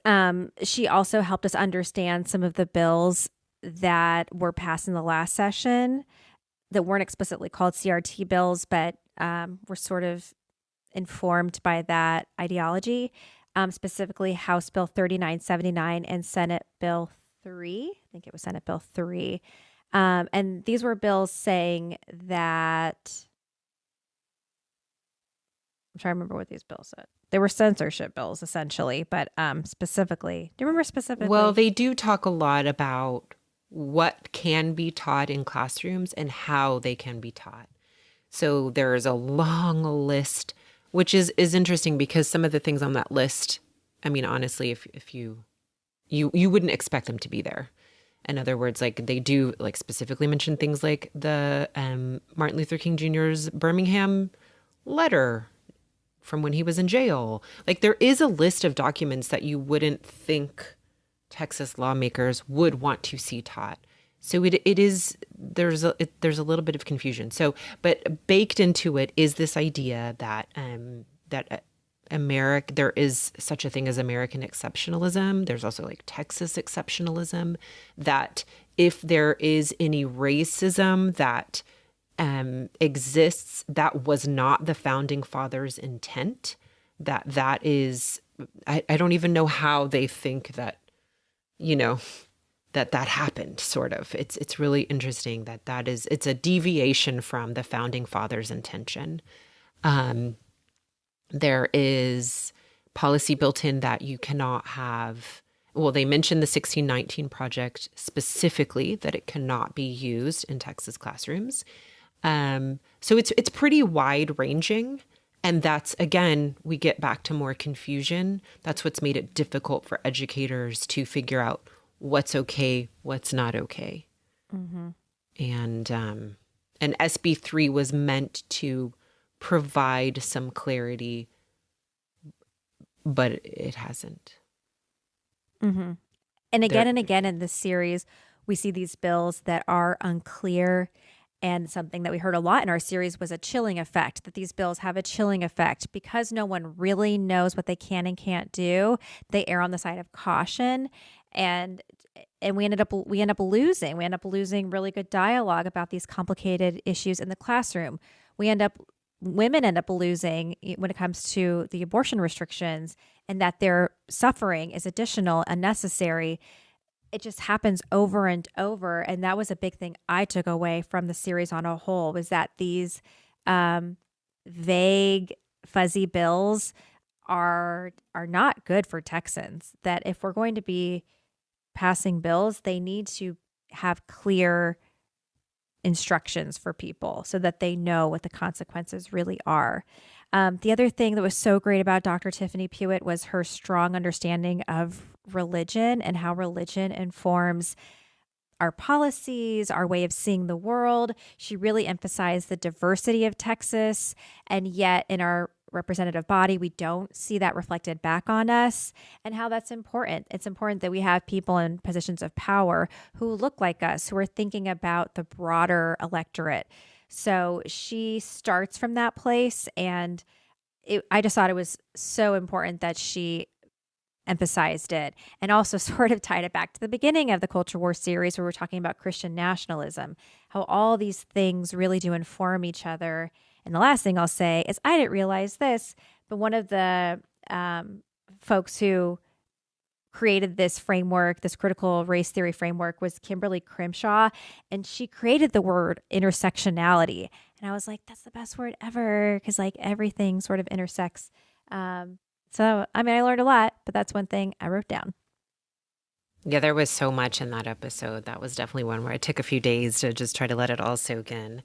She also helped us understand some of the bills that were passed in the last session that weren't explicitly called CRT bills, but were sort of informed by that ideology, specifically House Bill 3979 and Senate Bill 3. I think it was Senate Bill 3. And these were bills saying that, I'm trying to remember what these bills said. They were censorship bills, essentially, but specifically, do you remember Well, specifically? they do talk a lot about what can be taught in classrooms and how they can be taught. So there's a long list, which is interesting because some of the things on that list, I mean, honestly, if you wouldn't expect them to be there. In other words, like, they do like specifically mention things like the Martin Luther King Jr.'s Birmingham letter from when he was in jail. Like, there is a list of documents that you wouldn't think Texas lawmakers would want to see taught. So it is, there's a little bit of confusion. So, but baked into it is this idea that America, there is such a thing as American exceptionalism. There's also like Texas exceptionalism, that if there is any racism that exists, that was not the founding fathers' intent. That is, I don't even know how they think that, you know, that happened. Sort of, it's really interesting that is, it's a deviation from the founding fathers' intention. Um, there is policy built in that you cannot have, well, they mentioned the 1619 project specifically, that it cannot be used in Texas classrooms. So it's pretty wide ranging. And that's, again, we get back to more confusion. That's what's made it difficult for educators to figure out what's okay, what's not okay. Mm-hmm. And SB3 was meant to provide some clarity, but it hasn't. Mm-hmm. There, And again in this series, we see these bills that are unclear. And something that we heard a lot in our series was a chilling effect, that these bills have a chilling effect because no one really knows what they can and can't do. They err on the side of caution. And we end up losing. We end up losing really good dialogue about these complicated issues in the classroom. We end up Women end up losing when it comes to the abortion restrictions, and that their suffering is additional, unnecessary. It just happens over and over, and that was a big thing I took away from the series on a whole, was that these um, vague, fuzzy bills are not good for Texans. That if we're going to be passing bills, they need to have clear instructions for people so that they know what the consequences really are. The other thing that was so great about Dr. Tiffany Pewitt was her strong understanding of religion and how religion informs our policies, our way of seeing the world. She really emphasized the diversity of Texas, and yet in our representative body, we don't see that reflected back on us, and how that's important. It's important that we have people in positions of power who look like us, who are thinking about the broader electorate. So she starts from that place, and I just thought it was so important that she emphasized it, and also sort of tied it back to the beginning of the Culture War series where we're talking about Christian nationalism, how all these things really do inform each other. And the last thing I'll say is I didn't realize this, but one of the folks who created this framework, this critical race theory framework, was Kimberly Crimshaw, and she created the word intersectionality. And I was like, that's the best word ever, because like everything sort of intersects. So, I mean, I learned a lot, but that's one thing I wrote down. Yeah, there was so much in that episode. That was definitely one where I took a few days to just try to let it all soak in.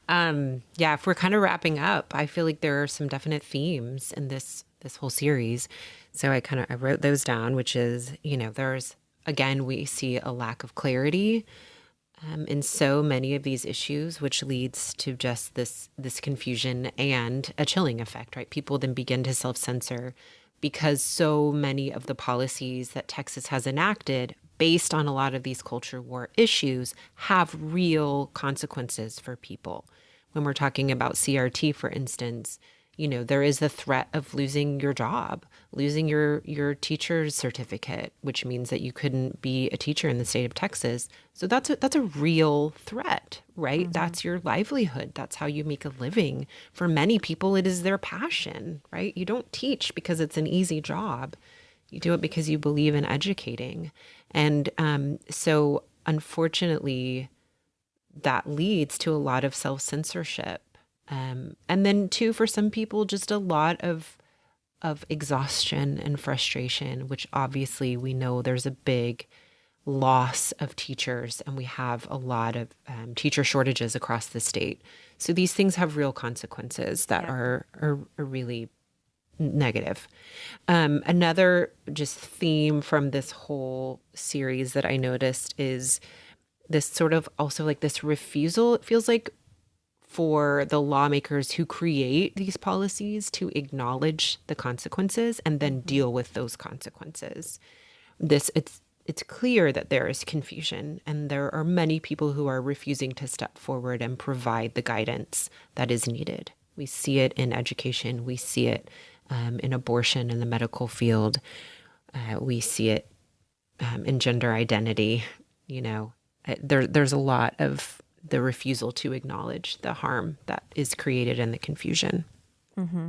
Yeah, if we're kind of wrapping up, I feel like there are some definite themes in this whole series. So I wrote those down, which is, there's again, we see a lack of clarity in so many of these issues, which leads to just this confusion and a chilling effect, right? People then begin to self-censor because so many of the policies that Texas has enacted based on a lot of these culture war issues have real consequences for people. When we're talking about CRT, for instance, there is the threat of losing your job, losing your teacher's certificate, which means that you couldn't be a teacher in the state of Texas. So that's a real threat, right? Mm-hmm. That's your livelihood. That's how you make a living. For many people, it is their passion, right? You don't teach because it's an easy job. You do it because you believe in educating. And so unfortunately, that leads to a lot of self-censorship. And then too, for some people, just a lot of exhaustion and frustration, which obviously we know there's a big loss of teachers, and we have a lot of teacher shortages across the state. So these things have real consequences that Yep. are really negative. Another just theme from this whole series that I noticed is this sort of also like this refusal, it feels like, for the lawmakers who create these policies to acknowledge the consequences and then Mm-hmm. deal with those consequences. It's clear that there is confusion, and there are many people who are refusing to step forward and provide the guidance that is needed. We see it in education. We see it in abortion in the medical field. We see it in gender identity. There's a lot of the refusal to acknowledge the harm that is created in the confusion. Mm-hmm.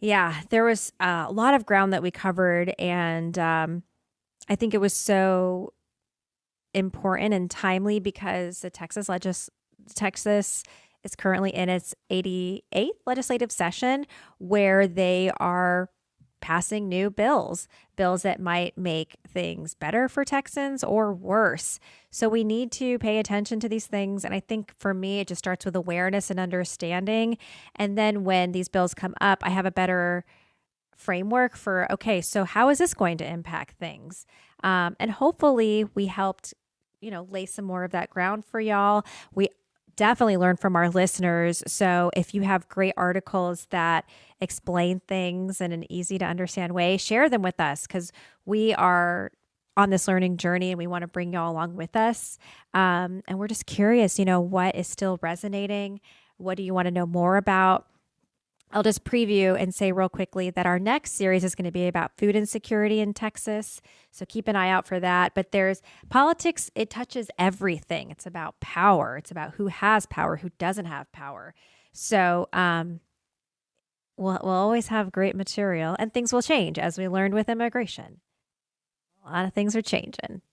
Yeah, there was a lot of ground that we covered, and I think it was so important and timely because Texas is currently in its 88th legislative session, where they are passing new bills that might make things better for Texans or worse. So we need to pay attention to these things. And I think for me, it just starts with awareness and understanding. And then when these bills come up, I have a better framework for, okay, so how is this going to impact things? And hopefully we helped, lay some more of that ground for y'all. We definitely learn from our listeners. So if you have great articles that explain things in an easy to understand way, share them with us, because we are on this learning journey and we want to bring y'all along with us. And we're just curious, what is still resonating? What do you want to know more about? I'll just preview and say real quickly that our next series is going to be about food insecurity in Texas. So keep an eye out for that. But there's politics, it touches everything. It's about power. It's about who has power, who doesn't have power. So we'll always have great material, and things will change as we learned with immigration. A lot of things are changing.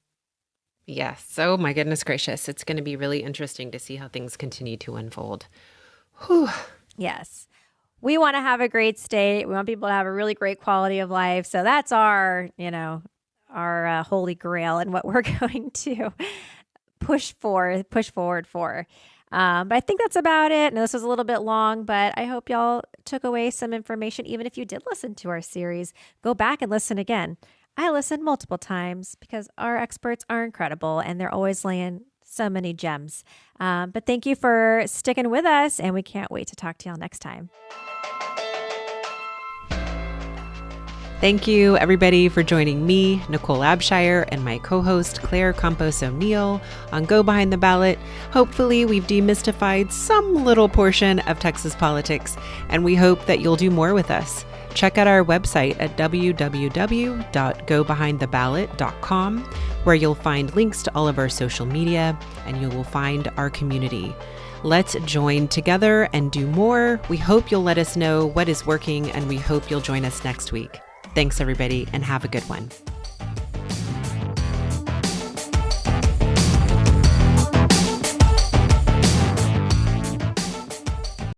Yes. Oh my goodness gracious. It's going to be really interesting to see how things continue to unfold. Whew. Yes. We want to have a great state. We want people to have a really great quality of life. So that's our our holy grail and what we're going to push forward for. But I think that's about it. And this was a little bit long, but I hope y'all took away some information. Even if you did listen to our series, go back and listen again. I listened multiple times because our experts are incredible and they're always laying so many gems. But thank you for sticking with us, and we can't wait to talk to y'all next time. Thank you, everybody, for joining me, Nicole Abshire, and my co-host, Claire Campos O'Neill, on Go Behind the Ballot. Hopefully, we've demystified some little portion of Texas politics, and we hope that you'll do more with us. Check out our website at www.gobehindtheballot.com, where you'll find links to all of our social media, and you will find our community. Let's join together and do more. We hope you'll let us know what is working, and we hope you'll join us next week. Thanks, everybody, and have a good one.